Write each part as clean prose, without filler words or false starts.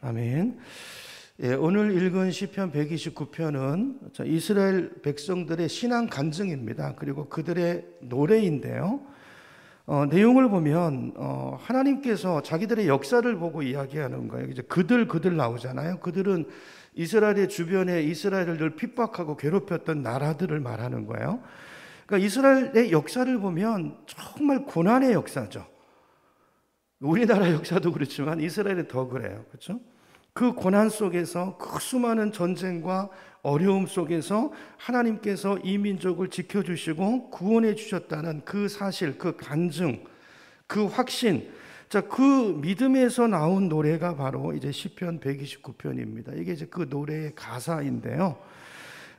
아멘. 예, 오늘 읽은 시편 129편은 이스라엘 백성들의 신앙 간증입니다. 그리고 그들의 노래인데요. 내용을 보면 하나님께서 자기들의 역사를 보고 이야기하는 거예요. 이제 그들 나오잖아요. 그들은 이스라엘의 주변에 이스라엘을 늘 핍박하고 괴롭혔던 나라들을 말하는 거예요. 그러니까 이스라엘의 역사를 보면 정말 고난의 역사죠. 우리나라 역사도 그렇지만 이스라엘은 더 그래요. 그렇죠? 그 고난 속에서 그 수많은 전쟁과 어려움 속에서 하나님께서 이 민족을 지켜주시고 구원해 주셨다는 그 사실, 그 간증, 그 확신, 자, 그 믿음에서 나온 노래가 바로 이제 시편 129편입니다. 이게 이제 그 노래의 가사인데요.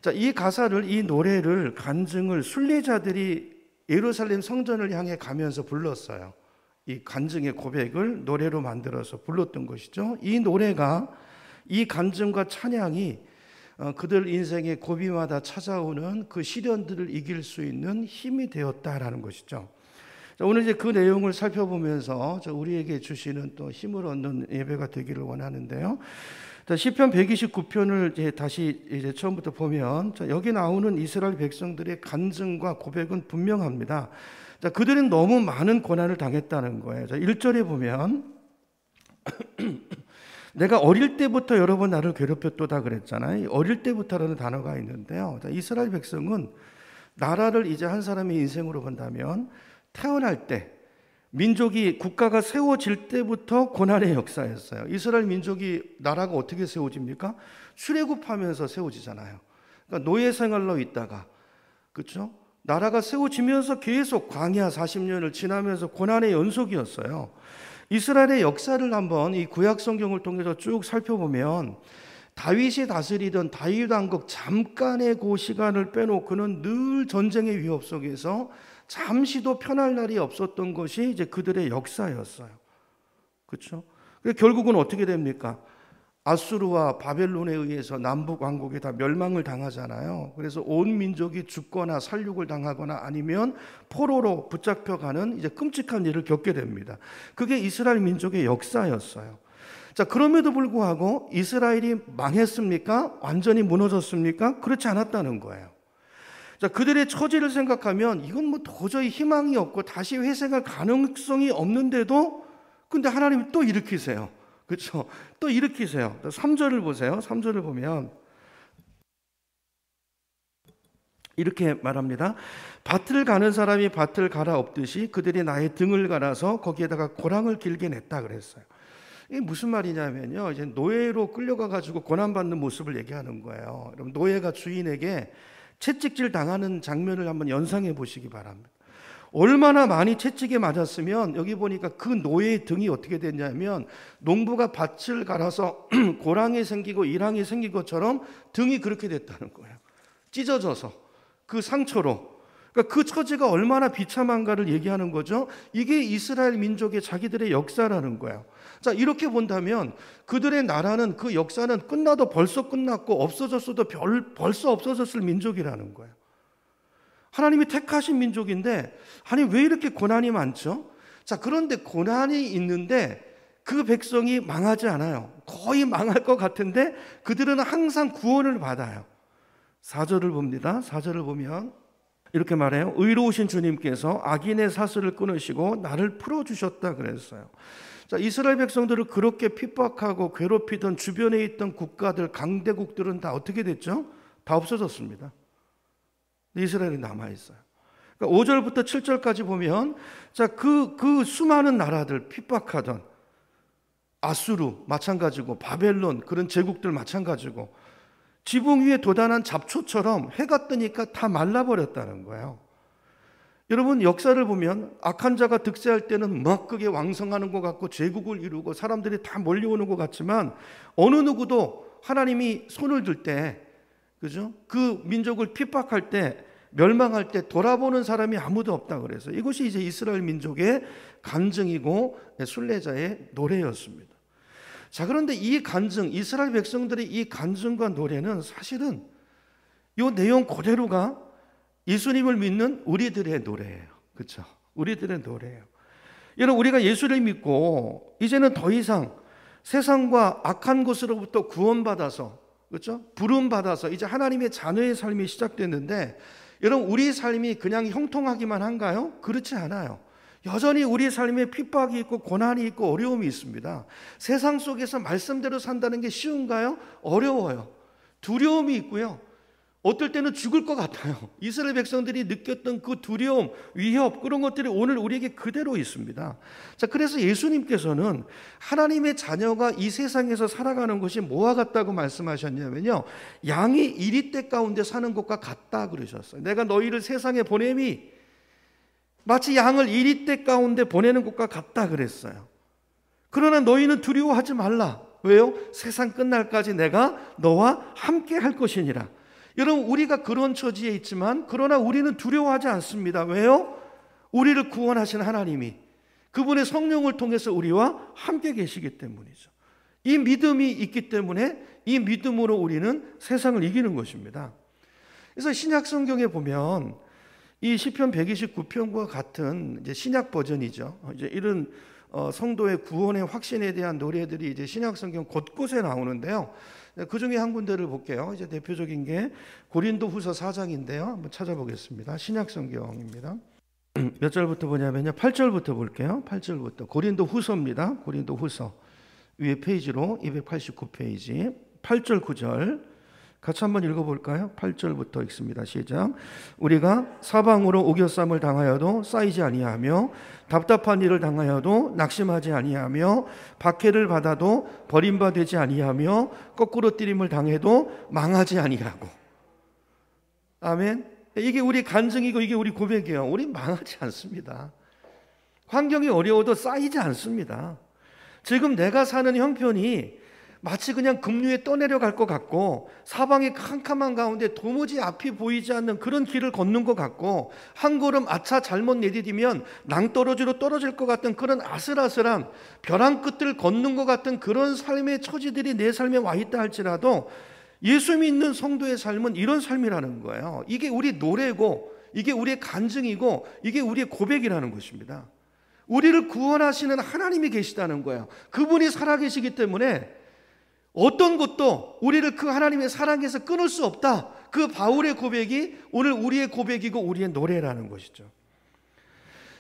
자, 이 가사를, 이 노래를, 간증을 순례자들이 예루살렘 성전을 향해 가면서 불렀어요. 이 간증의 고백을 노래로 만들어서 불렀던 것이죠. 이 노래가, 이 간증과 찬양이 그들 인생의 고비마다 찾아오는 그 시련들을 이길 수 있는 힘이 되었다라는 것이죠. 자, 오늘 이제 그 내용을 살펴보면서 우리에게 주시는 또 힘을 얻는 예배가 되기를 원하는데요. 자, 시편 129편을 이제 다시 이제 처음부터 보면, 자, 여기 나오는 이스라엘 백성들의 간증과 고백은 분명합니다. 자, 그들은 너무 많은 고난을 당했다는 거예요. 자, 1절에 보면 내가 어릴 때부터 여러 번 나를 괴롭혔도다 그랬잖아요. 어릴 때부터라는 단어가 있는데요. 자, 이스라엘 백성은 나라를 이제 한 사람의 인생으로 본다면 태어날 때, 민족이 국가가 세워질 때부터 고난의 역사였어요. 이스라엘 민족이 나라가 어떻게 세워집니까? 출애굽하면서 세워지잖아요. 그러니까 노예 생활로 있다가, 그렇죠? 나라가 세워지면서 계속 광야 40년을 지나면서 고난의 연속이었어요. 이스라엘의 역사를 한번 이 구약 성경을 통해서 쭉 살펴보면 다윗이 다스리던 다윗 왕국 잠깐의 그 시간을 빼놓고는 늘 전쟁의 위협 속에서 잠시도 편할 날이 없었던 것이 이제 그들의 역사였어요. 그렇죠? 결국은 어떻게 됩니까? 아수르와 바벨론에 의해서 남북 왕국이 다 멸망을 당하잖아요. 그래서 온 민족이 죽거나 살육을 당하거나 아니면 포로로 붙잡혀가는 이제 끔찍한 일을 겪게 됩니다. 그게 이스라엘 민족의 역사였어요. 자, 그럼에도 불구하고 이스라엘이 망했습니까? 완전히 무너졌습니까? 그렇지 않았다는 거예요. 자, 그들의 처지를 생각하면 이건 뭐 도저히 희망이 없고 다시 회생할 가능성이 없는데도 근데 하나님이 또 일으키세요. 그렇죠? 또 일으키세요. 3절을 보세요. 3절을 보면 이렇게 말합니다. 밭을 가는 사람이 밭을 갈아 엎듯이 그들이 나의 등을 갈아서 거기에다가 고랑을 길게 냈다 그랬어요. 이게 무슨 말이냐면요. 이제 노예로 끌려가 가지고 고난받는 모습을 얘기하는 거예요. 여러분, 노예가 주인에게 채찍질 당하는 장면을 한번 연상해 보시기 바랍니다. 얼마나 많이 채찍에 맞았으면 여기 보니까 그 노예의 등이 어떻게 됐냐면 농부가 밭을 갈아서 고랑이 생기고 이랑이 생긴 것처럼 등이 그렇게 됐다는 거예요. 찢어져서 그 상처로. 그러니까 그 처지가 얼마나 비참한가를 얘기하는 거죠. 이게 이스라엘 민족의 자기들의 역사라는 거예요. 자, 이렇게 본다면 그들의 나라는, 그 역사는 끝나도 벌써 끝났고 없어졌어도 벌써 없어졌을 민족이라는 거예요. 하나님이 택하신 민족인데 아니 왜 이렇게 고난이 많죠? 자, 그런데 고난이 있는데 그 백성이 망하지 않아요. 거의 망할 것 같은데 그들은 항상 구원을 받아요. 4절을 봅니다. 4절을 보면 이렇게 말해요. 의로우신 주님께서 악인의 사슬을 끊으시고 나를 풀어주셨다 그랬어요. 자, 이스라엘 백성들을 그렇게 핍박하고 괴롭히던 주변에 있던 국가들, 강대국들은 다 어떻게 됐죠? 다 없어졌습니다. 이스라엘이 남아있어요. 그러니까 5절부터 7절까지 보면 자, 그 수많은 나라들 핍박하던 아수르 마찬가지고 바벨론 그런 제국들 마찬가지고 지붕 위에 돋아난 잡초처럼 해가 뜨니까 다 말라버렸다는 거예요. 여러분, 역사를 보면 악한 자가 득세할 때는 막 그게 왕성하는 것 같고 제국을 이루고 사람들이 다 몰려오는 것 같지만 어느 누구도 하나님이 손을 들 때, 그죠? 그 민족을 핍박할 때, 멸망할 때 돌아보는 사람이 아무도 없다 그래서 이것이 이제 이스라엘 민족의 간증이고 순례자의 노래였습니다. 자, 그런데 이 간증, 이스라엘 백성들의 이 간증과 노래는 사실은 이 내용 그대로가 예수님을 믿는 우리들의 노래예요. 그렇죠? 우리들의 노래예요. 여러분, 우리가 예수를 믿고 이제는 더 이상 세상과 악한 것으로부터 구원받아서, 그렇죠? 부름받아서 이제 하나님의 자녀의 삶이 시작됐는데, 여러분 우리 삶이 그냥 형통하기만 한가요? 그렇지 않아요. 여전히 우리 삶에 핍박이 있고 고난이 있고 어려움이 있습니다. 세상 속에서 말씀대로 산다는 게 쉬운가요? 어려워요. 두려움이 있고요. 어떨 때는 죽을 것 같아요. 이스라엘 백성들이 느꼈던 그 두려움, 위협, 그런 것들이 오늘 우리에게 그대로 있습니다. 자, 그래서 예수님께서는 하나님의 자녀가 이 세상에서 살아가는 것이 뭐와 같다고 말씀하셨냐면요, 양이 이리떼 가운데 사는 것과 같다 그러셨어요. 내가 너희를 세상에 보냄이 마치 양을 이리떼 가운데 보내는 것과 같다 그랬어요. 그러나 너희는 두려워하지 말라. 왜요? 세상 끝날까지 내가 너와 함께 할 것이니라. 여러분 우리가 그런 처지에 있지만 그러나 우리는 두려워하지 않습니다. 왜요? 우리를 구원하신 하나님이, 그분의 성령을 통해서 우리와 함께 계시기 때문이죠. 이 믿음이 있기 때문에 이 믿음으로 우리는 세상을 이기는 것입니다. 그래서 신약 성경에 보면 이 시편 129편과 같은 이제 신약 버전이죠. 이제 이런 성도의 구원의 확신에 대한 노래들이 이제 신약 성경 곳곳에 나오는데요. 그 중에 한 군데를 볼게요. 이제 대표적인 게 고린도후서 4장인데요. 한번 찾아보겠습니다. 신약 성경입니다. 몇 절부터 보냐면요. 8절부터 볼게요. 8절부터. 고린도후서입니다. 고린도후서. 위에 페이지로 289페이지. 8절 9절. 같이 한번 읽어볼까요? 8절부터 읽습니다. 시작. 우리가 사방으로 오겨쌈을 당하여도 쌓이지 아니하며 답답한 일을 당하여도 낙심하지 아니하며 박해를 받아도 버림받지 아니하며 거꾸로 뛰림을 당해도 망하지 아니하고. 아멘. 이게 우리 간증이고 이게 우리 고백이에요. 우리 망하지 않습니다. 환경이 어려워도 쌓이지 않습니다. 지금 내가 사는 형편이 마치 그냥 급류에 떠내려갈 것 같고 사방이 캄캄한 가운데 도무지 앞이 보이지 않는 그런 길을 걷는 것 같고 한 걸음 아차 잘못 내디디면 낭떠러지로 떨어질 것 같은 그런 아슬아슬한 벼랑 끝을 걷는 것 같은 그런 삶의 처지들이 내 삶에 와 있다 할지라도 예수 믿는 성도의 삶은 이런 삶이라는 거예요. 이게 우리 노래고 이게 우리의 간증이고 이게 우리의 고백이라는 것입니다. 우리를 구원하시는 하나님이 계시다는 거예요. 그분이 살아계시기 때문에 어떤 것도 우리를 그 하나님의 사랑에서 끊을 수 없다. 그 바울의 고백이 오늘 우리의 고백이고 우리의 노래라는 것이죠.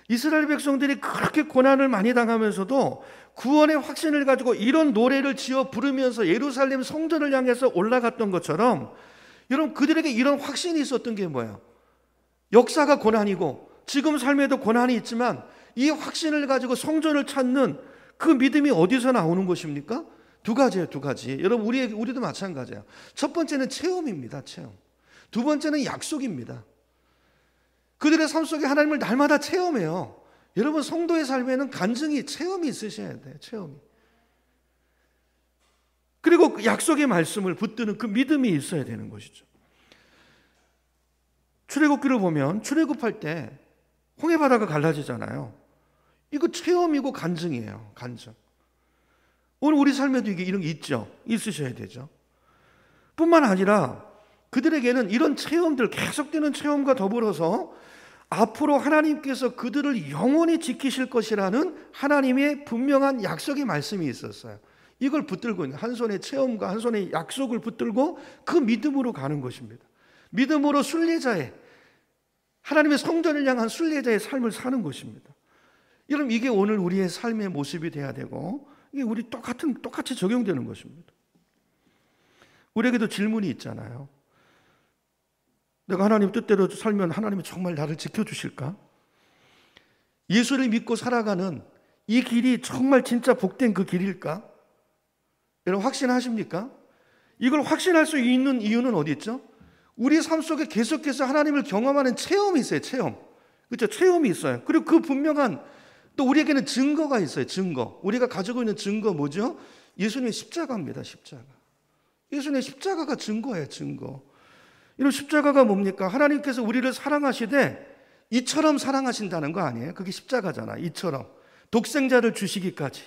이스라엘 백성들이 그렇게 고난을 많이 당하면서도 구원의 확신을 가지고 이런 노래를 지어 부르면서 예루살렘 성전을 향해서 올라갔던 것처럼 여러분 그들에게 이런 확신이 있었던 게 뭐예요? 역사가 고난이고 지금 삶에도 고난이 있지만 이 확신을 가지고 성전을 찾는 그 믿음이 어디서 나오는 것입니까? 두 가지예요, 두 가지. 여러분 우리도 마찬가지예요. 첫 번째는 체험입니다, 체험. 두 번째는 약속입니다. 그들의 삶 속에 하나님을 날마다 체험해요. 여러분 성도의 삶에는 간증이, 체험이 있으셔야 돼요, 체험이. 그리고 그 약속의 말씀을 붙드는 그 믿음이 있어야 되는 것이죠. 출애굽기를 보면 출애굽할 때 홍해바다가 갈라지잖아요. 이거 체험이고 간증이에요, 간증. 오늘 우리 삶에도 이런 게 있죠. 있으셔야 되죠. 뿐만 아니라 그들에게는 이런 체험들, 계속되는 체험과 더불어서 앞으로 하나님께서 그들을 영원히 지키실 것이라는 하나님의 분명한 약속의 말씀이 있었어요. 이걸 붙들고 있는, 한 손에 체험과 한 손에 약속을 붙들고 그 믿음으로 가는 것입니다. 믿음으로 순례자의, 하나님의 성전을 향한 순례자의 삶을 사는 것입니다. 여러분 이게 오늘 우리의 삶의 모습이 돼야 되고 이게 우리 똑같이 적용되는 것입니다. 우리에게도 질문이 있잖아요. 내가 하나님 뜻대로 살면 하나님이 정말 나를 지켜주실까? 예수를 믿고 살아가는 이 길이 정말 진짜 복된 그 길일까? 여러분 확신하십니까? 이걸 확신할 수 있는 이유는 어디 있죠? 우리 삶 속에 계속해서 하나님을 경험하는 체험이 있어요. 체험. 그렇죠? 체험이 있어요. 그리고 그 분명한 또 우리에게는 증거가 있어요. 증거. 우리가 가지고 있는 증거 뭐죠? 예수님의 십자가입니다. 십자가. 예수님의 십자가가 증거예요. 증거. 이런 십자가가 뭡니까? 하나님께서 우리를 사랑하시되 이처럼 사랑하신다는 거 아니에요? 그게 십자가잖아. 이처럼. 독생자를 주시기까지.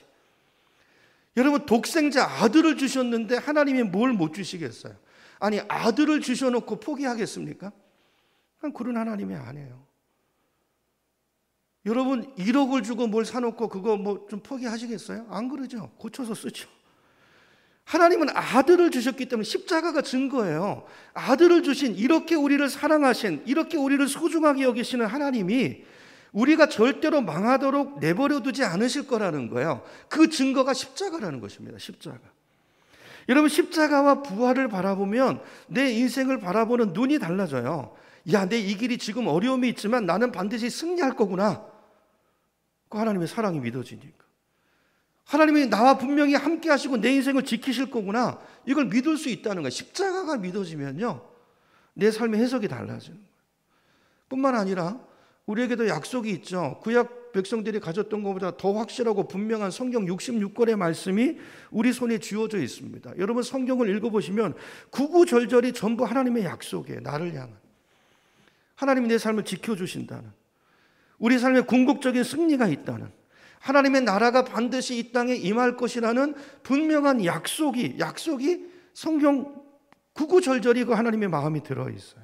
여러분 독생자 아들을 주셨는데 하나님이 뭘 못 주시겠어요? 아니 아들을 주셔놓고 포기하겠습니까? 그런 하나님이 아니에요. 여러분 1억을 주고 뭘 사놓고 그거 뭐 좀 포기하시겠어요? 안 그러죠. 고쳐서 쓰죠. 하나님은 아들을 주셨기 때문에 십자가가 증거예요. 아들을 주신, 이렇게 우리를 사랑하신, 이렇게 우리를 소중하게 여기시는 하나님이 우리가 절대로 망하도록 내버려 두지 않으실 거라는 거예요. 그 증거가 십자가라는 것입니다. 십자가. 여러분, 십자가와 부활을 바라보면 내 인생을 바라보는 눈이 달라져요. 야, 내 이 길이 지금 어려움이 있지만 나는 반드시 승리할 거구나. 그 하나님의 사랑이 믿어지니까. 하나님이 나와 분명히 함께 하시고 내 인생을 지키실 거구나. 이걸 믿을 수 있다는 거예요. 십자가가 믿어지면요, 내 삶의 해석이 달라지는 거예요. 뿐만 아니라 우리에게도 약속이 있죠. 구약 백성들이 가졌던 것보다 더 확실하고 분명한 성경 66권의 말씀이 우리 손에 쥐어져 있습니다. 여러분, 성경을 읽어보시면 구구절절이 전부 하나님의 약속이에요. 나를 향한. 하나님이 내 삶을 지켜주신다는, 우리 삶에 궁극적인 승리가 있다는, 하나님의 나라가 반드시 이 땅에 임할 것이라는 분명한 약속이 성경 구구절절이 그 하나님의 마음이 들어있어요.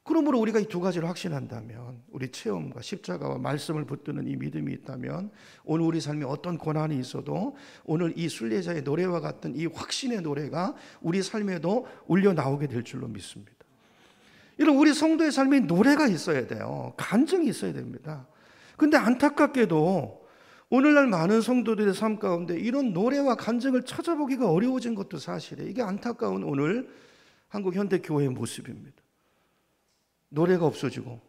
그러므로 우리가 이 두 가지를 확신한다면, 우리 체험과 십자가와 말씀을 붙드는 이 믿음이 있다면, 오늘 우리 삶에 어떤 고난이 있어도 오늘 이 순례자의 노래와 같은 이 확신의 노래가 우리 삶에도 울려 나오게 될 줄로 믿습니다. 이런 우리 성도의 삶에 노래가 있어야 돼요. 간증이 있어야 됩니다. 근데 안타깝게도 오늘날 많은 성도들의 삶 가운데 이런 노래와 간증을 찾아보기가 어려워진 것도 사실이에요. 이게 안타까운 오늘 한국 현대 교회의 모습입니다. 노래가 없어지고,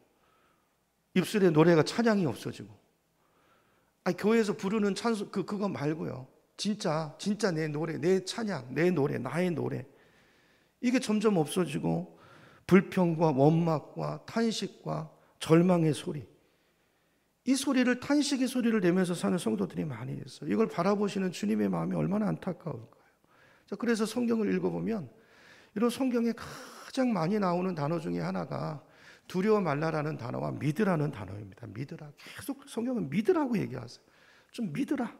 입술에 노래가, 찬양이 없어지고, 교회에서 부르는 찬송 그거 말고요, 진짜 내 노래, 내 찬양, 내 노래, 나의 노래, 이게 점점 없어지고 불평과 원망과 탄식과 절망의 소리, 이 소리를, 탄식의 소리를 내면서 사는 성도들이 많이 있어요. 이걸 바라보시는 주님의 마음이 얼마나 안타까울까요? 그래서 성경을 읽어보면 이런 성경에 가장 많이 나오는 단어 중에 하나가 두려워 말라라는 단어와 믿으라는 단어입니다. 믿으라. 계속 성경은 믿으라고 얘기하세요. 좀 믿으라.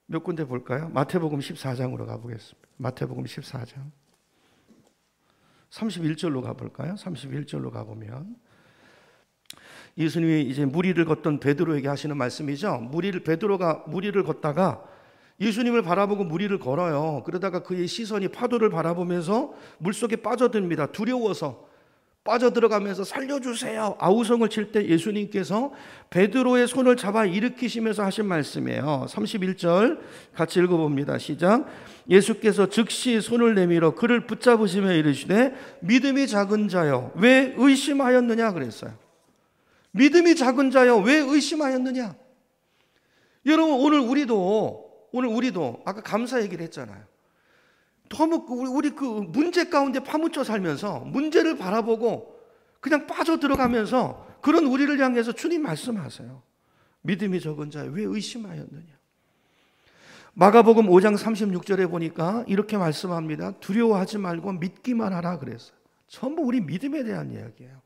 몇 군데 볼까요? 마태복음 14장으로 가보겠습니다. 마태복음 14장 31절로 가볼까요? 31절로 가보면 예수님이 이제 무리를 걷던 베드로에게 하시는 말씀이죠. 베드로가 무리를 걷다가 예수님을 바라보고 무리를 걸어요. 그러다가 그의 시선이 파도를 바라보면서 물속에 빠져듭니다. 두려워서 빠져들어가면서 살려주세요, 아우성을 칠 때 예수님께서 베드로의 손을 잡아 일으키시면서 하신 말씀이에요. 31절 같이 읽어봅니다. 시작. 예수께서 즉시 손을 내밀어 그를 붙잡으시며 이르시되 믿음이 작은 자여 왜 의심하였느냐 그랬어요. 믿음이 작은 자여 왜 의심하였느냐. 여러분, 오늘 우리도 아까 감사 얘기를 했잖아요. 너무 우리 그 문제 가운데 파묻혀 살면서 문제를 바라보고 그냥 빠져들어가면서 그런 우리를 향해서 주님 말씀하세요. 믿음이 적은 자여 왜 의심하였느냐. 마가복음 5장 36절에 보니까 이렇게 말씀합니다. 두려워하지 말고 믿기만 하라 그랬어요. 전부 우리 믿음에 대한 이야기예요.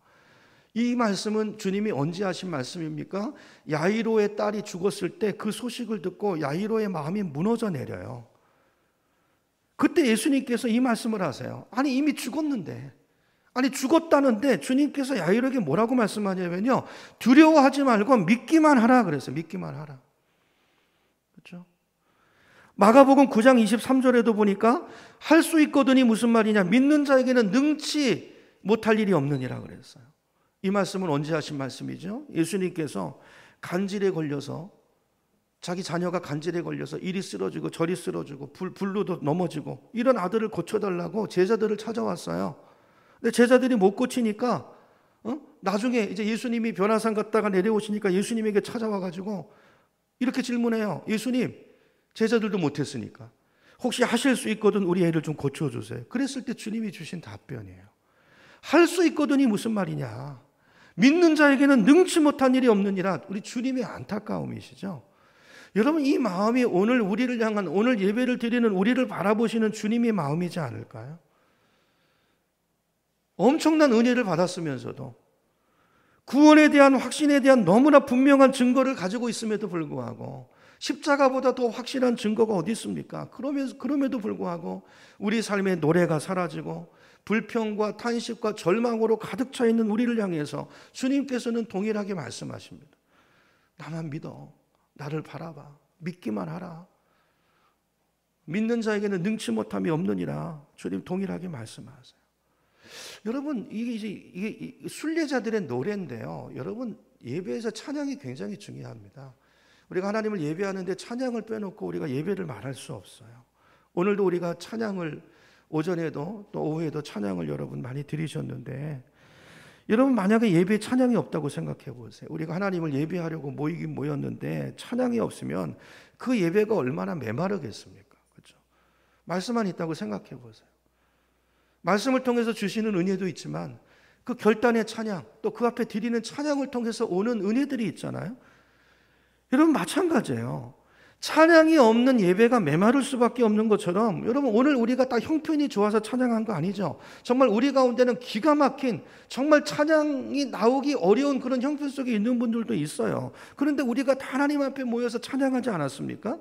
이 말씀은 주님이 언제 하신 말씀입니까? 야이로의 딸이 죽었을 때 그 소식을 듣고 야이로의 마음이 무너져 내려요. 그때 예수님께서 이 말씀을 하세요. 아니 이미 죽었는데, 죽었다는데 주님께서 야이로에게 뭐라고 말씀하냐면요, 두려워하지 말고 믿기만 하라 그랬어요. 믿기만 하라. 그렇죠? 마가복음 9장 23절에도 보니까 할 수 있거든이 무슨 말이냐, 믿는 자에게는 능치 못할 일이 없느니라 그랬어요. 이 말씀은 언제 하신 말씀이죠? 예수님께서 간질에 걸려서, 자기 자녀가 간질에 걸려서 이리 쓰러지고 저리 쓰러지고 불로도 넘어지고 이런 아들을 고쳐달라고 제자들을 찾아왔어요. 근데 제자들이 못 고치니까 나중에 이제 예수님이 변화산 갔다가 내려오시니까 예수님에게 찾아와가지고 이렇게 질문해요. 예수님, 제자들도 못했으니까 혹시 하실 수 있거든 우리 애를 좀 고쳐주세요. 그랬을 때 주님이 주신 답변이에요. 할 수 있거든이 무슨 말이냐, 믿는 자에게는 능치 못한 일이 없느니라. 우리 주님의 안타까움이시죠. 여러분, 이 마음이 오늘 우리를 향한, 오늘 예배를 드리는 우리를 바라보시는 주님의 마음이지 않을까요? 엄청난 은혜를 받았으면서도 구원에 대한 확신에 대한 너무나 분명한 증거를 가지고 있음에도 불구하고, 십자가보다 더 확실한 증거가 어디 있습니까? 그럼에도 불구하고 우리 삶의 노래가 사라지고 불평과 탄식과 절망으로 가득 차 있는 우리를 향해서 주님께서는 동일하게 말씀하십니다. 나만 믿어. 나를 바라봐. 믿기만 하라. 믿는 자에게는 능치 못함이 없느니라. 주님 동일하게 말씀하세요. 여러분, 이게 순례자들의 노래인데요. 여러분, 예배에서 찬양이 굉장히 중요합니다. 우리가 하나님을 예배하는데 찬양을 빼놓고 우리가 예배를 말할 수 없어요. 오늘도 우리가 찬양을 오전에도 또 오후에도 찬양을 여러분 많이 드리셨는데, 여러분 만약에 예배에 찬양이 없다고 생각해 보세요. 우리가 하나님을 예배하려고 모이긴 모였는데 찬양이 없으면 그 예배가 얼마나 메마르겠습니까? 그렇죠? 말씀만 있다고 생각해 보세요. 말씀을 통해서 주시는 은혜도 있지만 그 결단의 찬양, 또 그 앞에 드리는 찬양을 통해서 오는 은혜들이 있잖아요. 여러분 마찬가지예요. 찬양이 없는 예배가 메마를 수밖에 없는 것처럼, 여러분 오늘 우리가 딱 형편이 좋아서 찬양한 거 아니죠. 정말 우리 가운데는 기가 막힌, 정말 찬양이 나오기 어려운 그런 형편 속에 있는 분들도 있어요. 그런데 우리가 다 하나님 앞에 모여서 찬양하지 않았습니까?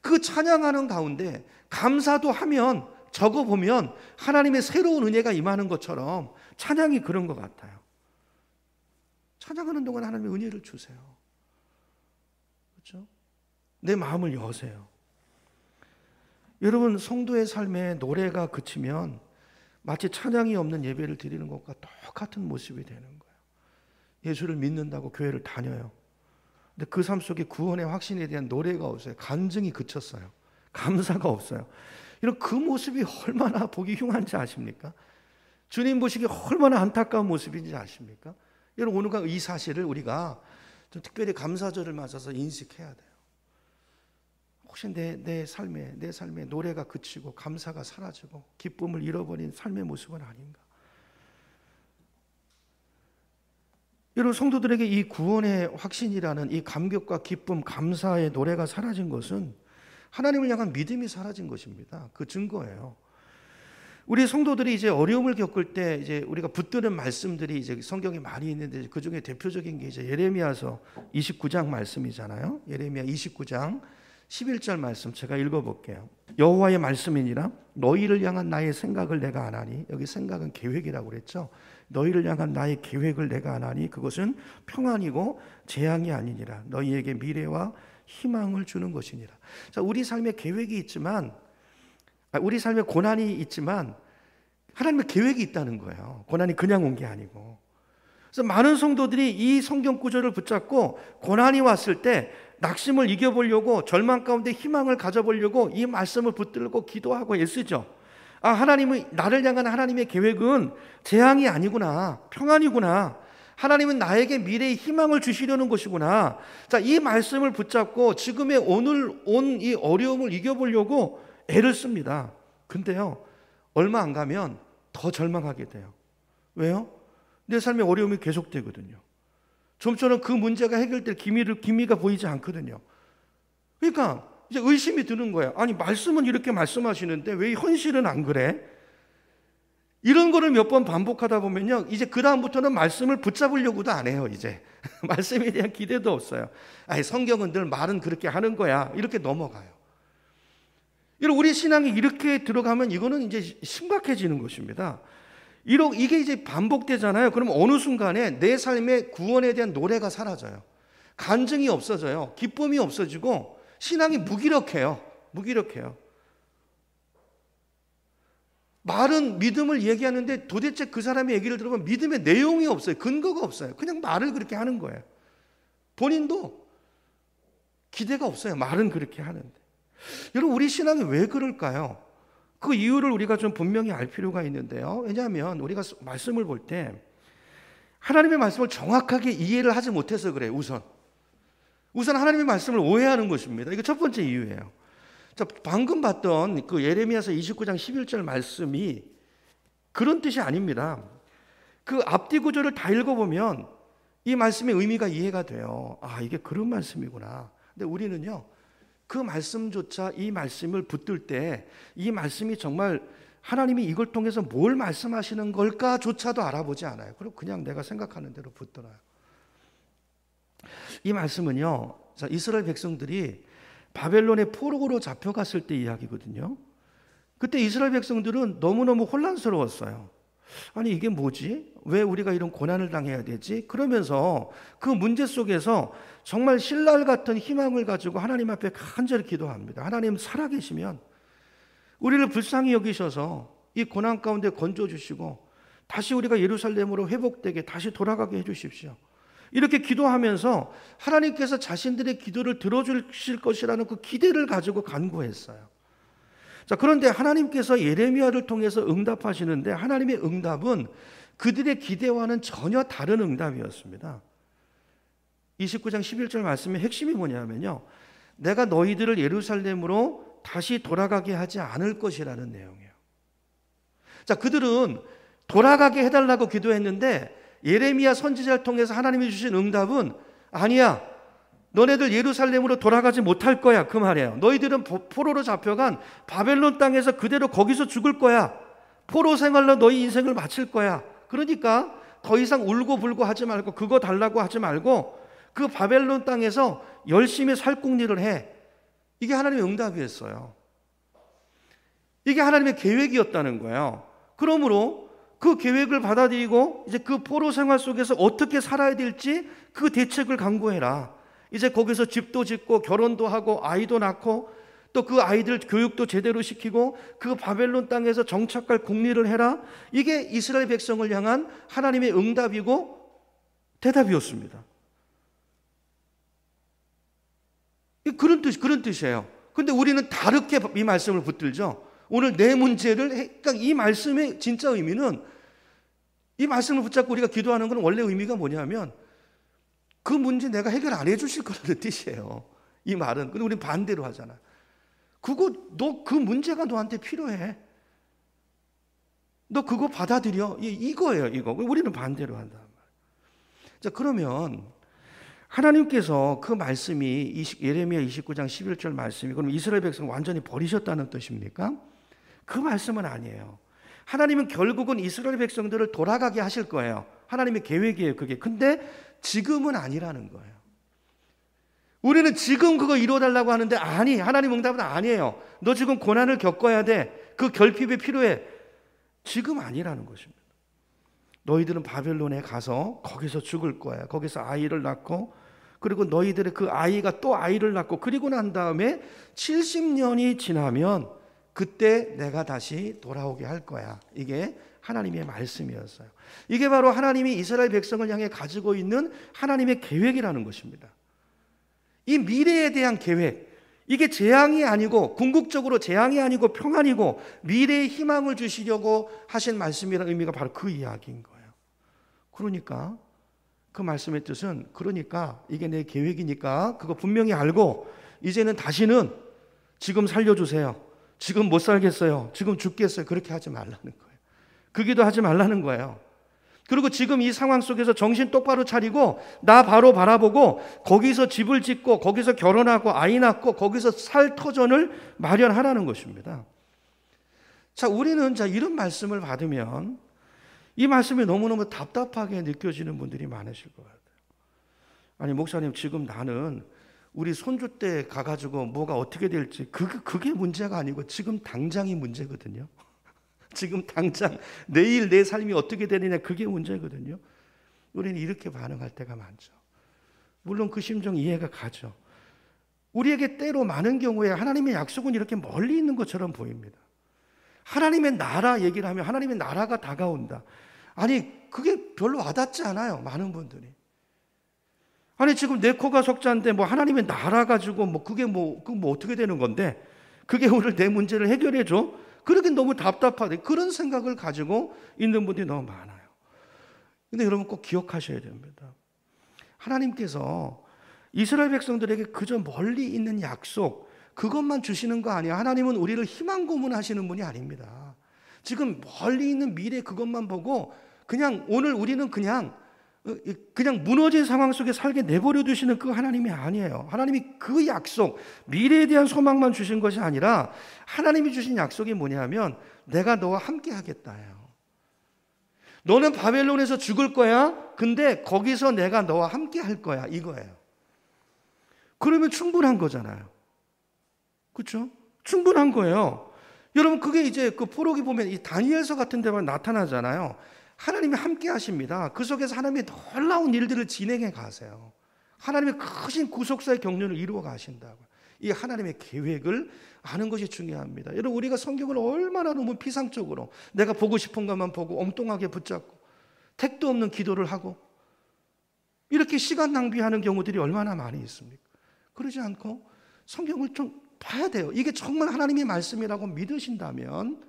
그 찬양하는 가운데 감사도 하면, 적어보면 하나님의 새로운 은혜가 임하는 것처럼 찬양이 그런 것 같아요. 찬양하는 동안 하나님의 은혜를 주세요. 그렇죠? 내 마음을 여세요. 여러분, 성도의 삶에 노래가 그치면 마치 찬양이 없는 예배를 드리는 것과 똑같은 모습이 되는 거예요. 예수를 믿는다고 교회를 다녀요. 근데 그 삶 속에 구원의 확신에 대한 노래가 없어요. 간증이 그쳤어요. 감사가 없어요. 이런 그 모습이 얼마나 보기 흉한지 아십니까? 주님 보시기에 얼마나 안타까운 모습인지 아십니까? 여러분, 오늘과 이 사실을 우리가 좀 특별히 감사절을 맞아서 인식해야 돼요. 혹시 내 삶에 노래가 그치고 감사가 사라지고 기쁨을 잃어버린 삶의 모습은 아닌가? 여러분, 성도들에게 이 구원의 확신이라는 이 감격과 기쁨, 감사의 노래가 사라진 것은 하나님을 향한 믿음이 사라진 것입니다. 그 증거예요. 우리 성도들이 이제 어려움을 겪을 때 이제 우리가 붙드는 말씀들이 이제 성경에 많이 있는데, 그 중에 대표적인 게 이제 예레미야서 29장 말씀이잖아요. 예레미야 29장 11절 말씀 제가 읽어볼게요. 여호와의 말씀이니라 너희를 향한 나의 생각을 내가 아나니, 여기 생각은 계획이라고 그랬죠. 너희를 향한 나의 계획을 내가 아나니 그것은 평안이고 재앙이 아니니라. 너희에게 미래와 희망을 주는 것이니라. 자, 우리 삶에 계획이 있지만, 우리 삶에 고난이 있지만 하나님의 계획이 있다는 거예요. 고난이 그냥 온 게 아니고. 그래서 많은 성도들이 이 성경 구절을 붙잡고 고난이 왔을 때 낙심을 이겨보려고, 절망 가운데 희망을 가져보려고 이 말씀을 붙들고 기도하고 애쓰죠. 아, 하나님은, 나를 향한 하나님의 계획은 재앙이 아니구나, 평안이구나. 하나님은 나에게 미래의 희망을 주시려는 것이구나. 자, 이 말씀을 붙잡고 지금의 오늘 온 이 어려움을 이겨보려고 애를 씁니다. 근데요, 얼마 안 가면 더 절망하게 돼요. 왜요? 내 삶의 어려움이 계속되거든요. 좀처럼 그 문제가 해결될 기미가 보이지 않거든요. 그러니까 이제 의심이 드는 거예요. 아니, 말씀은 이렇게 말씀하시는데 왜 현실은 안 그래? 이런 거를 몇 번 반복하다 보면요, 이제 그 다음부터는 말씀을 붙잡으려고도 안 해요. 이제 말씀에 대한 기대도 없어요. 아니, 성경은 늘 말은 그렇게 하는 거야, 이렇게 넘어가요. 우리 신앙이 이렇게 들어가면 이거는 이제 심각해지는 것입니다. 이게 이제 반복되잖아요. 그러면 어느 순간에 내 삶의 구원에 대한 노래가 사라져요. 간증이 없어져요. 기쁨이 없어지고 신앙이 무기력해요. 말은 믿음을 얘기하는데 도대체 그 사람의 얘기를 들어보면 믿음의 내용이 없어요. 근거가 없어요. 그냥 말을 그렇게 하는 거예요. 본인도 기대가 없어요. 말은 그렇게 하는데. 여러분, 우리 신앙이 왜 그럴까요? 그 이유를 우리가 좀 분명히 알 필요가 있는데요. 왜냐하면 우리가 말씀을 볼 때 하나님의 말씀을 정확하게 이해를 하지 못해서 그래요. 우선 하나님의 말씀을 오해하는 것입니다. 이게 첫 번째 이유예요. 자, 방금 봤던 그 예레미야서 29장 11절 말씀이 그런 뜻이 아닙니다. 그 앞뒤 구절을 다 읽어보면 이 말씀의 의미가 이해가 돼요. 아, 이게 그런 말씀이구나. 근데 우리는요, 그 말씀조차, 이 말씀을 붙들 때 이 말씀이 정말 하나님이 이걸 통해서 뭘 말씀하시는 걸까조차도 알아보지 않아요. 그리고 그냥 내가 생각하는 대로 붙들어요. 이 말씀은요, 자, 이스라엘 백성들이 바벨론의 포로로 잡혀갔을 때 이야기거든요. 그때 이스라엘 백성들은 너무너무 혼란스러웠어요. 아니, 이게 뭐지? 왜 우리가 이런 고난을 당해야 되지? 그러면서 그 문제 속에서 정말 신랄 같은 희망을 가지고 하나님 앞에 간절히 기도합니다. 하나님 살아계시면 우리를 불쌍히 여기셔서 이 고난 가운데 건져주시고 다시 우리가 예루살렘으로 회복되게 다시 돌아가게 해주십시오. 이렇게 기도하면서 하나님께서 자신들의 기도를 들어주실 것이라는 그 기대를 가지고 간구했어요. 자, 그런데 하나님께서 예레미야를 통해서 응답하시는데 하나님의 응답은 그들의 기대와는 전혀 다른 응답이었습니다. 29장 11절 말씀의 핵심이 뭐냐면요, 내가 너희들을 예루살렘으로 다시 돌아가게 하지 않을 것이라는 내용이에요. 자, 그들은 돌아가게 해달라고 기도했는데 예레미야 선지자를 통해서 하나님이 주신 응답은 아니야, 너네들 예루살렘으로 돌아가지 못할 거야, 그 말이에요. 너희들은 포로로 잡혀간 바벨론 땅에서 그대로 거기서 죽을 거야. 포로 생활로 너희 인생을 마칠 거야. 그러니까 더 이상 울고불고 하지 말고 그거 달라고 하지 말고 그 바벨론 땅에서 열심히 살궁리를 해. 이게 하나님의 응답이었어요. 이게 하나님의 계획이었다는 거예요. 그러므로 그 계획을 받아들이고 이제 그 포로 생활 속에서 어떻게 살아야 될지 그 대책을 강구해라. 이제 거기서 집도 짓고 결혼도 하고 아이도 낳고 또 그 아이들 교육도 제대로 시키고 그 바벨론 땅에서 정착할 궁리를 해라. 이게 이스라엘 백성을 향한 하나님의 응답이고 대답이었습니다. 그런 뜻이에요. 근데 우리는 다르게 이 말씀을 붙들죠. 오늘 내 문제를, 그러니까 이 말씀의 진짜 의미는, 이 말씀을 붙잡고 우리가 기도하는 건 원래 의미가 뭐냐면 그 문제 내가 해결 안 해주실 거라는 뜻이에요. 이 말은. 근데 우리는 반대로 하잖아. 너 그 문제가 너한테 필요해. 너 그거 받아들여. 이거예요, 이거. 우리는 반대로 한단 말이에요. 자, 그러면 하나님께서 그 말씀이 예레미야 29장 11절 말씀이 그럼 이스라엘 백성 완전히 버리셨다는 뜻입니까? 그 말씀은 아니에요. 하나님은 결국은 이스라엘 백성들을 돌아가게 하실 거예요. 하나님의 계획이에요, 그게. 근데 지금은 아니라는 거예요. 우리는 지금 그거 이루어달라고 하는데 아니, 하나님 응답은 아니에요. 너 지금 고난을 겪어야 돼. 그 결핍이 필요해. 지금 아니라는 것입니다. 너희들은 바벨론에 가서 거기서 죽을 거야. 거기서 아이를 낳고 그리고 너희들의 그 아이가 또 아이를 낳고 그리고 난 다음에 70년이 지나면 그때 내가 다시 돌아오게 할 거야. 이게 하나님의 말씀이었어요. 이게 바로 하나님이 이스라엘 백성을 향해 가지고 있는 하나님의 계획이라는 것입니다. 이 미래에 대한 계획, 이게 재앙이 아니고 궁극적으로 재앙이 아니고 평안이고 미래의 희망을 주시려고 하신 말씀이라는 의미가 바로 그 이야기인 거예요. 그러니까 그 말씀의 뜻은, 그러니까 이게 내 계획이니까 그거 분명히 알고 이제는 다시는 지금 살려주세요, 지금 못 살겠어요, 지금 죽겠어요, 그렇게 하지 말라는 거예요. 그 기도 하지 말라는 거예요. 그리고 지금 이 상황 속에서 정신 똑바로 차리고 나 바로 바라보고 거기서 집을 짓고 거기서 결혼하고 아이 낳고 거기서 살 터전을 마련하라는 것입니다. 자, 우리는 이런 말씀을 받으면 이 말씀이 너무너무 답답하게 느껴지는 분들이 많으실 것 같아요. 아니, 목사님, 지금 나는 우리 손주 때 가가지고 뭐가 어떻게 될지 그게 문제가 아니고 지금 당장이 문제거든요. 지금 당장 내일 내 삶이 어떻게 되느냐, 그게 문제거든요. 우리는 이렇게 반응할 때가 많죠. 물론 그 심정 이해가 가죠. 우리에게 때로 많은 경우에 하나님의 약속은 이렇게 멀리 있는 것처럼 보입니다. 하나님의 나라 얘기를 하면 하나님의 나라가 다가온다. 아니, 그게 별로 와닿지 않아요, 많은 분들이. 아니, 지금 내 코가 석자인데 뭐 하나님의 나라 가지고 그게 어떻게 되는 건데 그게 오늘 내 문제를 해결해 줘? 그러게 너무 답답하대. 그런 생각을 가지고 있는 분들이 너무 많아요. 근데 여러분 꼭 기억하셔야 됩니다. 하나님께서 이스라엘 백성들에게 그저 멀리 있는 약속, 그것만 주시는 거 아니에요. 하나님은 우리를 희망 고문하시는 분이 아닙니다. 지금 멀리 있는 미래 그것만 보고 그냥 오늘 우리는 그냥 무너진 상황 속에 살게 내버려 두시는 그 하나님이 아니에요. 하나님이 그 약속, 미래에 대한 소망만 주신 것이 아니라 하나님이 주신 약속이 뭐냐면 내가 너와 함께 하겠다예요. 너는 바벨론에서 죽을 거야. 근데 거기서 내가 너와 함께 할 거야. 이거예요. 그러면 충분한 거잖아요. 그렇죠? 충분한 거예요. 여러분, 그게 이제 그 포로기 보면 이 다니엘서 같은 데만 나타나잖아요. 하나님이 함께 하십니다. 그 속에서 하나님이 놀라운 일들을 진행해 가세요. 하나님의 크신 구속사의 경륜을 이루어 가신다고. 이 하나님의 계획을 아는 것이 중요합니다. 여러분, 우리가 성경을 얼마나 너무 피상적으로 내가 보고 싶은 것만 보고 엉뚱하게 붙잡고 택도 없는 기도를 하고 이렇게 시간 낭비하는 경우들이 얼마나 많이 있습니까? 그러지 않고 성경을 좀 봐야 돼요. 이게 정말 하나님의 말씀이라고 믿으신다면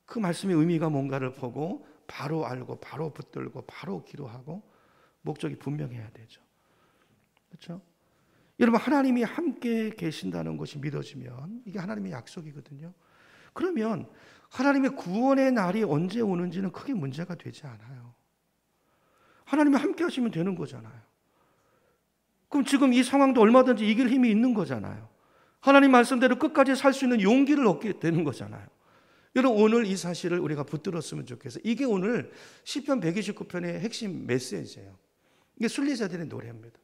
그 말씀의 의미가 뭔가를 보고 바로 알고 바로 붙들고 바로 기도하고 목적이 분명해야 되죠. 그렇죠? 여러분, 하나님이 함께 계신다는 것이 믿어지면 이게 하나님의 약속이거든요. 그러면 하나님의 구원의 날이 언제 오는지는 크게 문제가 되지 않아요. 하나님이 함께 하시면 되는 거잖아요. 그럼 지금 이 상황도 얼마든지 이길 힘이 있는 거잖아요. 하나님 말씀대로 끝까지 살 수 있는 용기를 얻게 되는 거잖아요. 여러분, 오늘 이 사실을 우리가 붙들었으면 좋겠어요. 이게 오늘 시편 129편의 핵심 메시지예요. 이게 순례자들의 노래입니다.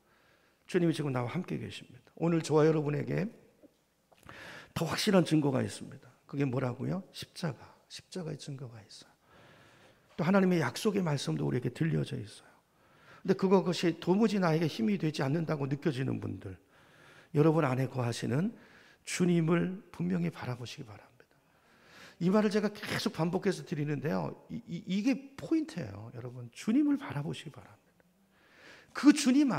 주님이 지금 나와 함께 계십니다. 오늘 저와 여러분에게 더 확실한 증거가 있습니다. 그게 뭐라고요? 십자가의 증거가 있어요. 또 하나님의 약속의 말씀도 우리에게 들려져 있어요. 근데 그것이 도무지 나에게 힘이 되지 않는다고 느껴지는 분들, 여러분 안에 거하시는 주님을 분명히 바라보시기 바랍니다. 이 말을 제가 계속 반복해서 드리는데요, 이게 포인트예요. 여러분, 주님을 바라보시기 바랍니다. 그 주님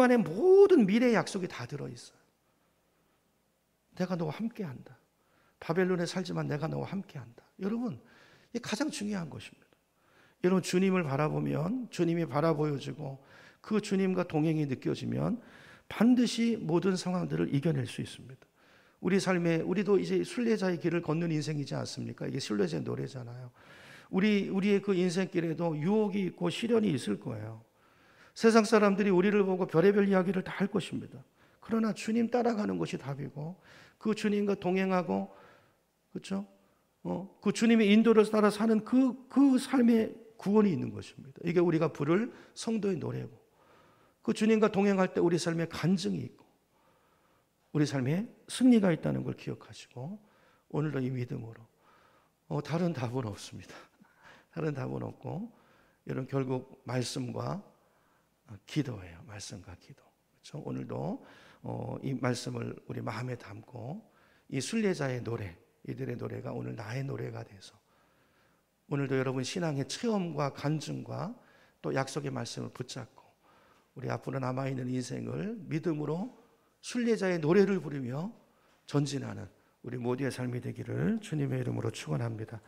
안에 모든 미래의 약속이 다 들어있어요. 내가 너와 함께한다. 바벨론에 살지만 내가 너와 함께한다. 여러분, 이게 가장 중요한 것입니다. 여러분, 주님을 바라보면 주님이 바라보여지고 그 주님과 동행이 느껴지면 반드시 모든 상황들을 이겨낼 수 있습니다. 우리 삶에 우리도 이제 순례자의 길을 걷는 인생이지 않습니까? 이게 순례자의 노래잖아요. 우리의 그 인생길에도 유혹이 있고 시련이 있을 거예요. 세상 사람들이 우리를 보고 별의별 이야기를 다 할 것입니다. 그러나 주님 따라가는 것이 답이고 그 주님과 동행하고, 그렇죠? 그 주님의 인도를 따라 사는 그 삶의 구원이 있는 것입니다. 이게 우리가 부를 성도의 노래고, 그 주님과 동행할 때 우리 삶에 간증이 있고 우리 삶에 승리가 있다는 걸 기억하시고 오늘도 이 믿음으로 다른 답은 없습니다. 다른 답은 없고 여러분, 결국 말씀과 기도예요. 말씀과 기도. 그렇죠? 오늘도 이 말씀을 우리 마음에 담고 이 순례자의 노래, 이들의 노래가 오늘 나의 노래가 돼서 오늘도 여러분 신앙의 체험과 간증과 또 약속의 말씀을 붙잡고 우리 앞으로 남아있는 인생을 믿음으로 순례자의 노래를 부르며 전진하는 우리 모두의 삶이 되기를 주님의 이름으로 축원합니다.